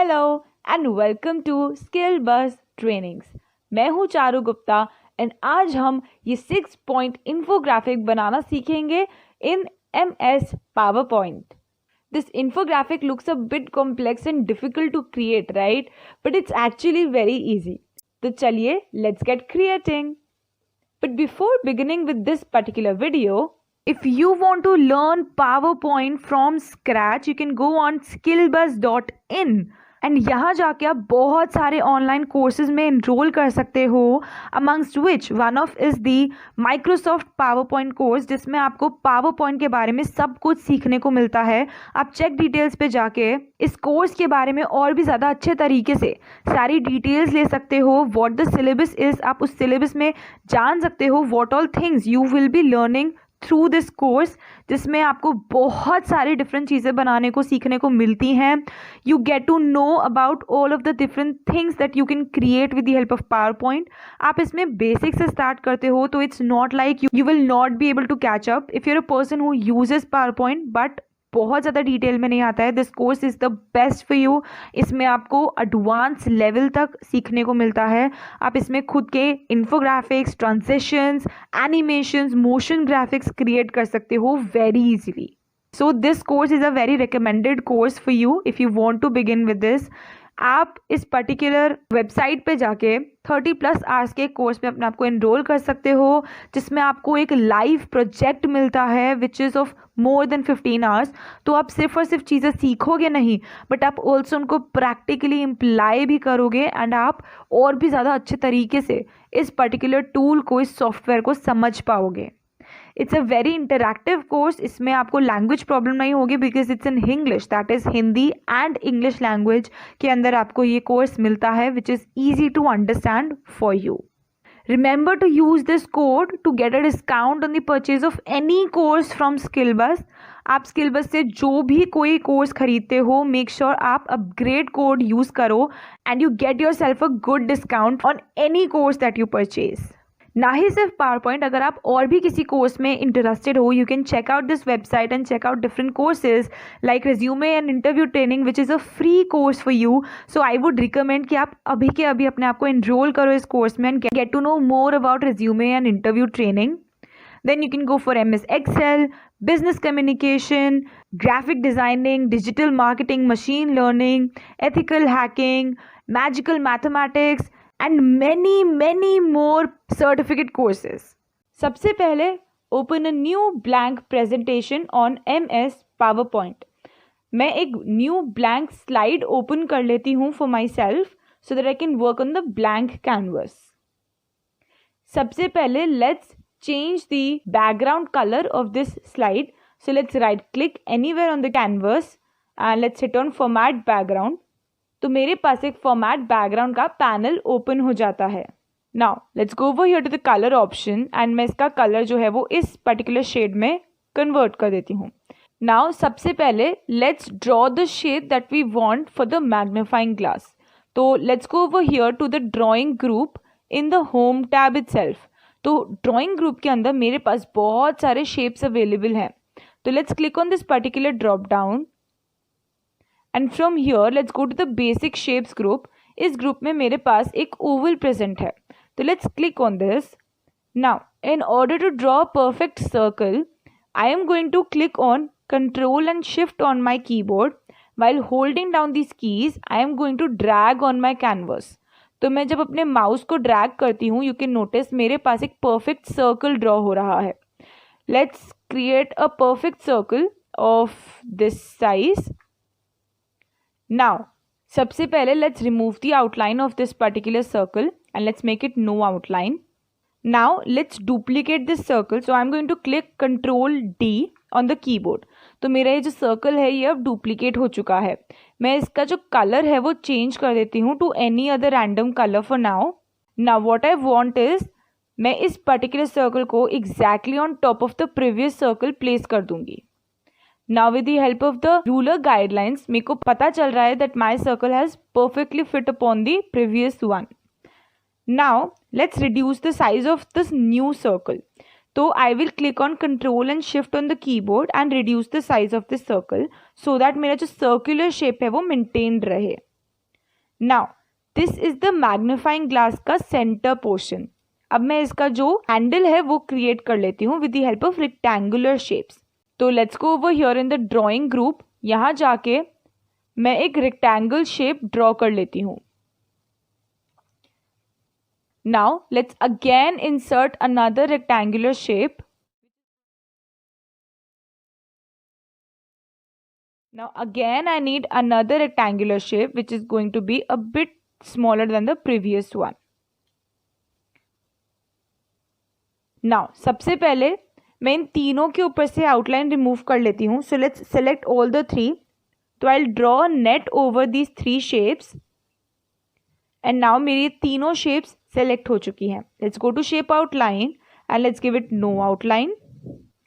Hello and welcome to skill bus trainings. मैं हूँ Charu Gupta and आज हम ये 6 पॉइंट इन्फोग्राफिक बनाना सीखेंगे इन MS PowerPoint. This infographic looks a bit complex and difficult to create, right? But it's actually very easy. तो चलिए, let's get creating. But before beginning with this particular video, if you want to learn PowerPoint from scratch, you can go on skillbus.in and यहाँ जाके आप बहुत सारे online courses में enrol कर सकते हो, amongst which one of is the Microsoft power point course, जिसमें आपको पावर पॉइंट के बारे में सब कुछ सीखने को मिलता है। आप चेक डिटेल्स पे जाके इस कोर्स के बारे में और भी ज़्यादा अच्छे तरीके से सारी डिटेल्स ले सकते हो। व्हाट द सिलेबस इज़, आप उस सिलेबस में जान सकते हो what all things you will be learning through this course, जिसमें आपको बहुत सारी डिफरेंट चीज़ें बनाने को सीखने को मिलती हैं। You get to know about all of the different things that you can create with the help of PowerPoint. आप इसमें बेसिक से स्टार्ट करते हो, तो it's not like you will not be able to catch up if you're a person who uses PowerPoint but बहुत ज़्यादा detail में नहीं आता है। This course is the best for you. इसमें आपको एडवांस लेवल तक सीखने को मिलता है। आप इसमें खुद के infographics, transitions, animations, motion graphics create कर सकते हो very easily. So this course is a very recommended course for you if you want to begin with this. आप इस पर्टिकुलर वेबसाइट पे जाके 30+ आवर्स के कोर्स में अपने आप को एनरोल कर सकते हो, जिसमें आपको एक लाइव प्रोजेक्ट मिलता है which is of more than 15 hours. तो आप सिर्फ और सिर्फ चीज़ें सीखोगे नहीं, बट आप ऑल्सो उनको प्रैक्टिकली इम्प्लाई भी करोगे एंड आप और भी ज़्यादा अच्छे तरीके से इस पर्टिकुलर टूल को, इस सॉफ्टवेयर को समझ पाओगे। It's a very interactive course. इसमें आपको लैंग्वेज प्रॉब्लम नहीं होगी because it's in English, that is Hindi and English language के अंदर आपको ये कोर्स मिलता है which is easy to understand for you. Remember to use this code to get a discount on the purchase of any course from Skillbus. आप Skillbus से जो भी कोई कोर्स खरीदते हो, make sure आप अपग्रेड कोड यूज़ करो and you get yourself a good discount on any course that you purchase. ना ही सिर्फ पावर पॉइंट, अगर आप और भी किसी कोर्स में इंटरेस्टेड हो, you can check out this website and check out different courses like resume and interview training which is a free course for you. So I would recommend कि आप अभी के अभी अपने आप को एनरोल करो इस कोर्स में and get to know more about resume and interview training. Then you can go for MS Excel, business communication, graphic designing, digital marketing, machine learning, ethical hacking, magical mathematics and many more certificate courses. सबसे पहले open a new blank presentation on MS PowerPoint. मैं एक new blank slide open कर लेती हूँ for myself so that I can work on the blank canvas. सबसे पहले let's change the background color of this slide. So let's right click anywhere on the canvas and let's hit on format background. तो मेरे पास एक format background का panel open हो जाता है. Now let's go over here to the color option and मैं इसका color जो है वो इस particular shade में convert कर देती हूँ. Now सबसे पहले let's draw the shape that we want for the magnifying glass. तो let's go over here to the drawing group in the home tab itself. तो ड्राइंग ग्रुप के अंदर मेरे पास बहुत सारे शेप्स अवेलेबल हैं। तो let's click on this particular drop down and from here let's go to the basic shapes group. इस group में मेरे पास एक ओवल प्रेजेंट है, तो let's click on this. Now in order to draw a perfect circle I am going to click on control and shift on my keyboard while holding down this keys I am going to drag on my canvas. तो मैं जब अपने mouse को drag करती हूँ, you can notice मेरे पास एक परफेक्ट सर्कल ड्रॉ हो रहा है। Let's create a perfect circle of this size. Now सबसे पहले let's remove the outline of this particular circle and let's make it no outline. Now let's duplicate this circle, so I am going to click control D on the keyboard. तो मेरा ये जो circle है ये अब duplicate हो चुका है। मैं इसका जो कलर है वो चेंज कर देती हूँ to any other random colour for now. Now what I want is मैं इस पर्टिकुलर सर्कल को exactly on top of the previous circle place कर दूंगी। Now with the help of the ruler guidelines मेरे को पता चल रहा है that my circle has perfectly fit upon the previous one. Now let's reduce the size of this new circle. तो I will click on control and shift on the keyboard and reduce the size of this circle so that मेरा जो circular shape है वो maintained रहे। Now this is the magnifying glass का centre portion. अब मैं इसका जो हैंडल है वो क्रिएट कर लेती हूँ with the help of rectangular shapes. तो let's go over here in the drawing group. यहाँ जाके मैं एक रेक्टेंगल शेप ड्रॉ कर लेती हूँ. Now let's again insert another rectangular shape. Now again I need another rectangular shape which is going to be a bit smaller than the previous one. Now सबसे पहले मैं इन तीनों के ऊपर से आउटलाइन रिमूव कर लेती हूँ. So let's select all the three. तो I'll draw a net over these three shapes. And now मेरी तीनों shapes select हो चुकी हैं. Let's go to shape outline and let's give it no outline.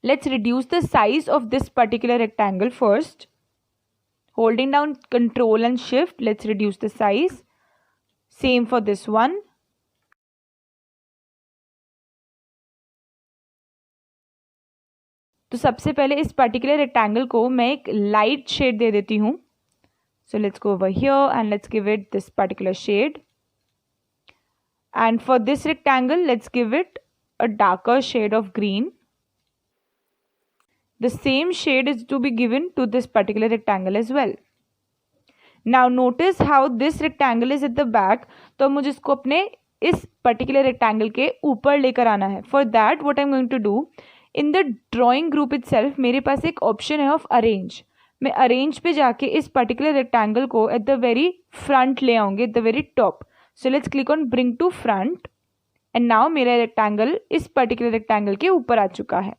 Let's reduce the size of this particular rectangle first. Holding down Control and Shift, let's reduce the size. Same for this one. तो सबसे पहले इस particular rectangle को मैं एक light shade दे देती हूँ. So let's go over here and let's give it this particular shade. And for this rectangle, let's give it a darker shade of green. The same shade is to be given to this particular rectangle as well. Now notice how this rectangle is at the back. तो मुझे इसको अपने इस particular rectangle के ऊपर लेकर आना है. For that what I'm going to do, in the drawing group itself मेरे पास एक option है of arrange. मैं arrange पे जाके इस particular rectangle को at the very front ले आऊँगी, at the very top. So let's click on bring to front. And now मेरा rectangle इस particular rectangle के ऊपर आ चुका है.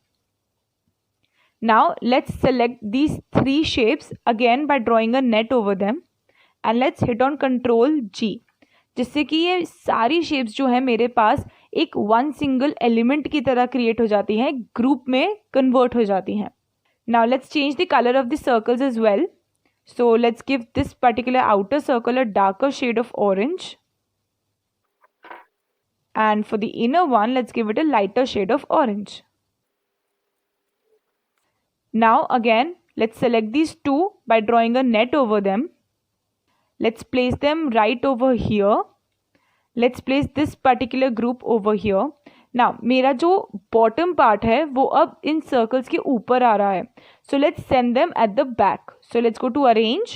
Now let's select these three shapes again by drawing a net over them and let's hit on Control G, जिससे कि ये सारी shapes जो है मेरे पास एक one single element की तरह create हो जाती हैं, group में convert हो जाती हैं. Now let's change the color of the circles as well. So let's give this particular outer circle a darker shade of orange. And for the inner one, let's give it a lighter shade of orange. Now again, let's select these two by drawing a net over them. Let's place them right over here. Let's place this particular group over here. Now मेरा जो bottom part है वो अब इन circles के ऊपर आ रहा है. So let's send them at the back. So let's go to arrange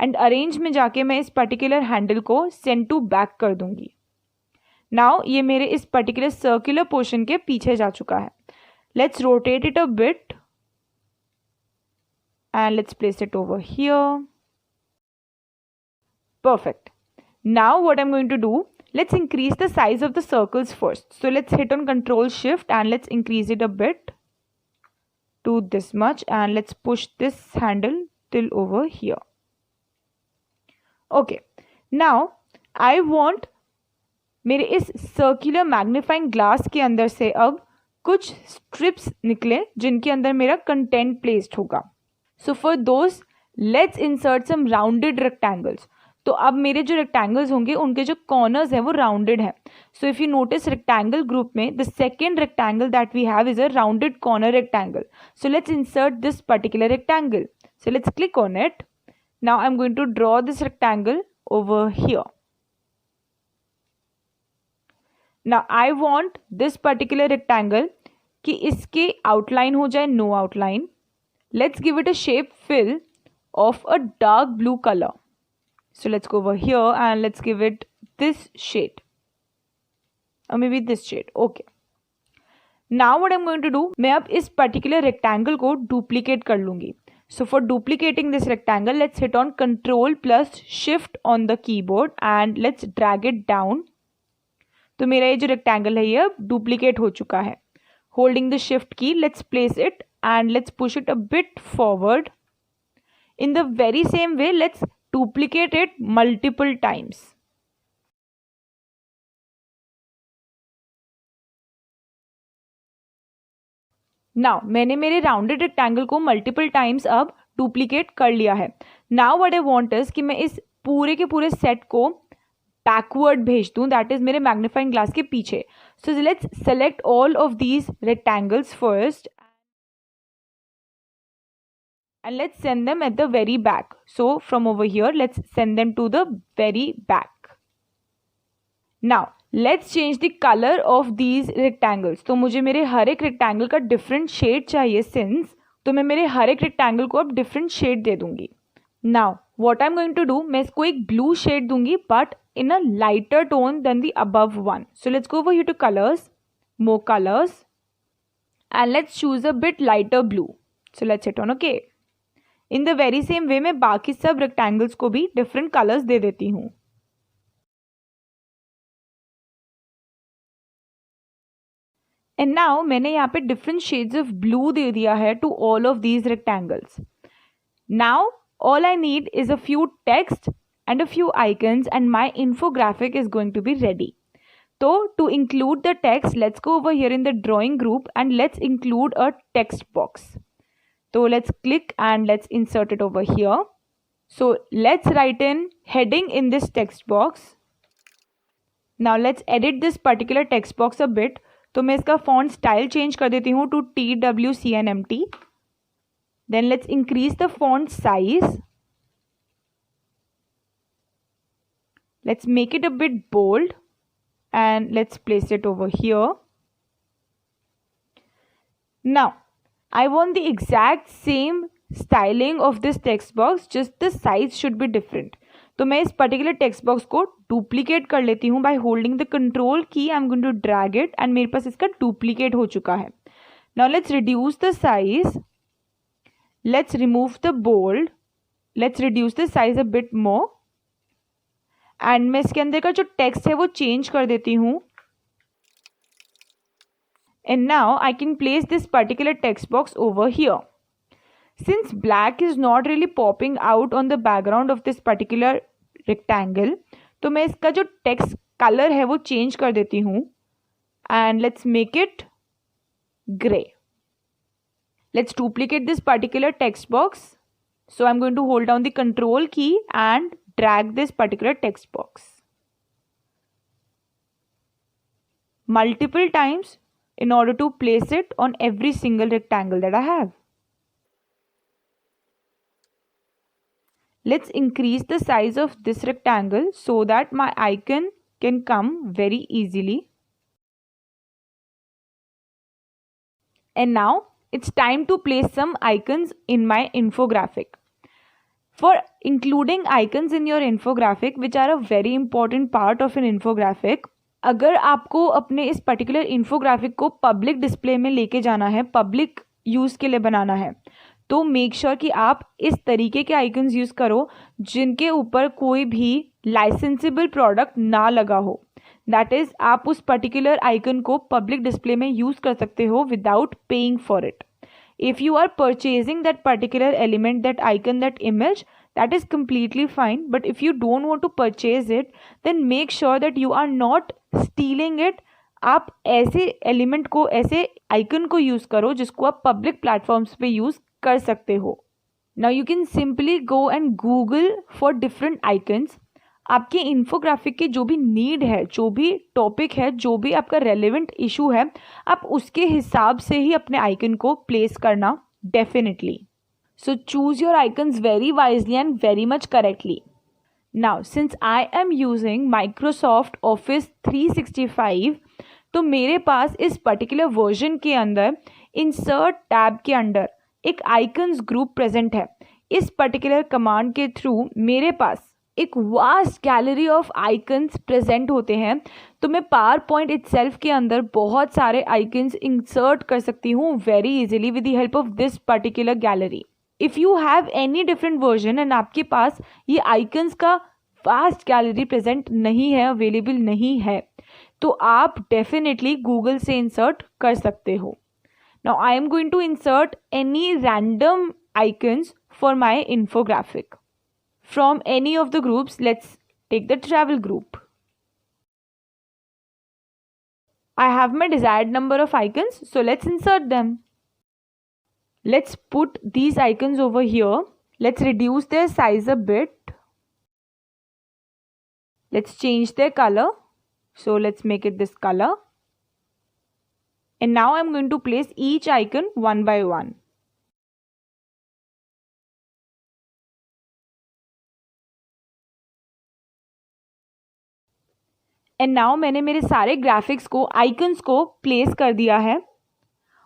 and arrange में जाके मैं इस particular handle को send to back कर दूंगी. Now ये मेरे इस particular circular portion के पीछे जा चुका है. Let's rotate it a bit. And let's place it over here. Perfect. Now what I'm going to do, let's increase the size of the circles first. So let's hit on Control Shift and let's increase it a bit to this much and let's push this handle till over here. Okay. Now I want मेरे इस circular magnifying glass के अंदर से अब कुछ strips निकले जिनके अंदर मेरा content placed होगा. So for those, let's insert some rounded rectangles. तो अब मेरे जो rectangles होंगे उनके जो corners हैं वो rounded हैं. So if you notice rectangle group में the second rectangle that we have is a rounded corner rectangle. So let's insert this particular rectangle. So let's click on it. Now I'm going to draw this rectangle over here. Now I want this particular rectangle कि इसके outline हो जाए no outline. Let's give it a shape fill of a dark blue color. So let's go over here and let's give it this shade. Or maybe this shade. Okay. Now what I'm going to do, मैं अब इस particular rectangle को duplicate कर लूँगी. So for duplicating this rectangle, let's hit on Control plus Shift on the keyboard and let's drag it down. तो मेरा ये जो rectangle है ये अब duplicate हो चुका है. Holding the Shift key, let's place it and let's push it a bit forward. In the very same way, let's duplicate it multiple times. Now मैंने मेरे rounded rectangle को multiple times अब duplicate कर लिया है. Now what I want is कि मैं इस पूरे के पूरे set को backward भेज दूँ, that is मेरे magnifying glass के पीछे. So let's select all of these rectangles first and let's send them at the very back. So from over here, let's send them to the very back. Now let's change the color of these rectangles. तो मुझे मेरे हर एक rectangle का different shade चाहिए since, तो मैं मेरे हर एक rectangle को अब different shade दे दूंगी. Now what I'm going to do, मैं इसको एक blue shade दूंगी but in a lighter tone than the above one. So let's go over here to colors, more colors, and let's choose a bit lighter blue. So let's hit on OK. In the very same way मैं बाकी सब rectangles को भी different colors दे देती हूँ. And now मैंने यहाँ पे different shades of blue दे दिया है to all of these rectangles. Now all I need is a few text and a few icons and my infographic is going to be ready. So to include the text, let's go over here in the drawing group and let's include a text box. So let's click and let's insert it over here. So let's write in heading in this text box. Now let's edit this particular text box a bit. तो मैं इसका font style change कर देती हूँ to TWCNMT. Then let's increase the font size. Let's make it a bit bold and let's place it over here. Now I want the exact same styling of this text box, just the size should be different. तो मैं इस particular text box को duplicate कर लेती हूँ by holding the control key. I am going to drag it and मेरे पास इसका डुप्लीकेट हो चुका है. Now let's reduce the size, let's remove the bold, let's reduce the size a bit more and मैं इसके अंदर का जो टेक्स्ट है वो चेंज कर देती हूँ. And now I can place this particular text box over here. Since black is not really popping out on the background of this particular rectangle, तो मैं इसका जो text color है वो change कर देती हूँ and let's make it gray. Let's duplicate this particular text box. So I'm going to hold down the control key and drag this particular text box multiple times in order to place it on every single rectangle that I have. Let's increase the size of this rectangle so that my icon can come very easily. And now it's time to place some icons in my infographic. For including icons in your infographic, which are a very important part of an infographic, अगर आपको अपने इस particular infographic को public display में लेके जाना है, public use के लिए बनाना है, तो मेक श्योर कि आप इस तरीके के आइकन्स यूज़ करो जिनके ऊपर कोई भी लाइसेंसिबल प्रोडक्ट ना लगा हो. दैट इज़ आप उस पर्टिकुलर आइकन को पब्लिक डिस्प्ले में यूज़ कर सकते हो without paying for it. If you are purchasing that particular element, that icon, that image, that is completely fine. But if you don't want to purchase it, then make sure that you are not stealing it. आप ऐसे element को, ऐसे icon को use करो जिसको आप public platforms पे use कर सकते हो. Now you can simply go and Google for different icons. आपके इन्फोग्राफिक के जो भी नीड है, जो भी टॉपिक है, जो भी आपका रेलेवेंट इशू है, आप उसके हिसाब से ही अपने आइकन को प्लेस करना definitely. So choose your icons very wisely and very much correctly. Now since I am using Microsoft Office 365, तो मेरे पास इस पर्टिकुलर वर्जन के अंदर इंसर्ट टैब के अंदर एक आइकन्स ग्रुप प्रेजेंट है. इस पर्टिकुलर कमांड के थ्रू मेरे पास एक vast gallery of icons present होते हैं. तो मैं पावर पॉइंट इटसेल्फ के अंदर बहुत सारे आइकन्स इंसर्ट कर सकती हूँ very easily with the help of this particular gallery. If you have any different version and आपके पास ये आइकन्स का फास्ट गैलरी प्रेजेंट नहीं है, अवेलेबल नहीं है, तो आप डेफिनेटली गूगल से इंसर्ट कर सकते हो. Now I am going to insert any random icons for my infographic from any of the groups. Let's take the travel group. I have my desired number of icons, so let's insert them. Let's put these icons over here. Let's reduce their size a bit. Let's change their color. So let's make it this color. And now I'm going to place each icon one by one. And now मैंने मेरे सारे graphics को, icons को place कर दिया है.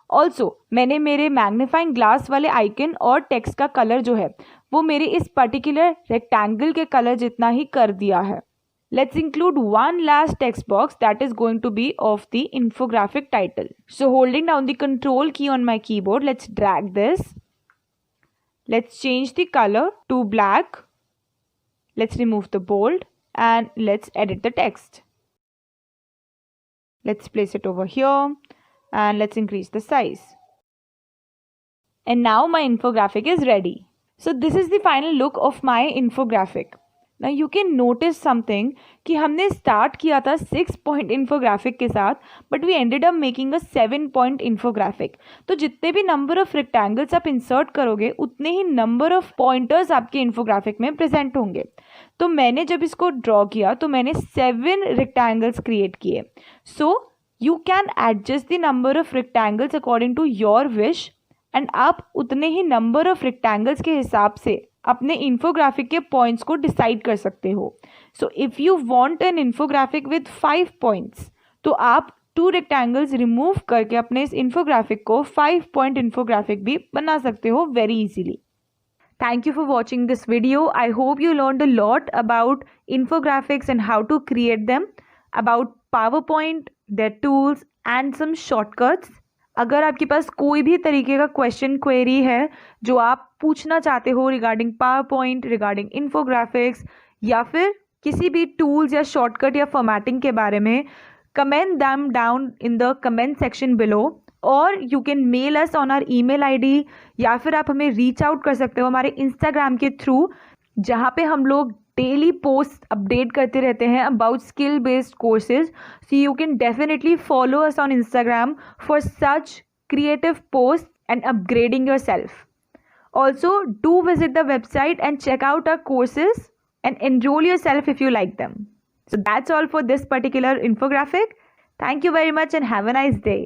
Also मैंने मेरे मैग्नीफाइंग ग्लास वाले आइकन और टेक्स्ट का कलर जो है वो मेरे इस पर्टिकुलर रेक्टेंगल के कलर जितना ही कर दिया है. Let's include one last text box that is going to be of the infographic title. So holding down the control key on my keyboard, let's drag this. Let's change the color to black. Let's remove the bold and let's edit the text. Let's place it over here and let's increase the size. And now my infographic is ready. So this is the final look of my infographic. Now you can notice something कि हमने start किया था 6 point infographic के साथ but we ended up making a 7 point infographic. तो जितने भी number of rectangles आप इंसर्ट करोगे उतने ही नंबर ऑफ पॉइंटर्स आपके इन्फोग्राफिक में प्रेजेंट होंगे. तो मैंने जब इसको ड्रॉ किया तो मैंने 7 रेक्टेंगल्स क्रिएट किए. So you can adjust the number of rectangles according to your wish and आप उतने ही नंबर ऑफ रेक्टेंगल्स के हिसाब से अपने इन्फोग्राफिक के पॉइंट्स को डिसाइड कर सकते हो. So if you want an infographic with 5 points तो आप 2 रेक्टेंगल्स रिमूव करके अपने इस इन्फोग्राफिक को 5 पॉइंट इन्फोग्राफिक भी बना सकते हो very easily. Thank you for watching this video. I hope you learned a lot about infographics and how to create them, about PowerPoint, their tools and some shortcuts. अगर आपके पास कोई भी तरीके का क्वेश्चन क्वेरी है जो आप पूछना चाहते हो regarding power point, regarding infographics या फिर किसी भी टूल्स या शॉर्टकट या फॉर्मेटिंग के बारे में, comment them down in the comment section below और you can mail us on our email ID या फिर आप हमें रीच आउट कर सकते हो हमारे इंस्टाग्राम के थ्रू जहाँ पे हम लोग डेली पोस्ट अपडेट करते रहते हैं about skill based courses. So you can definitely follow us on Instagram for such creative posts and upgrading yourself. Also, do visit the website and check out our courses and enroll yourself if you like them. So that's all for this particular infographic. Thank you very much and have a nice day.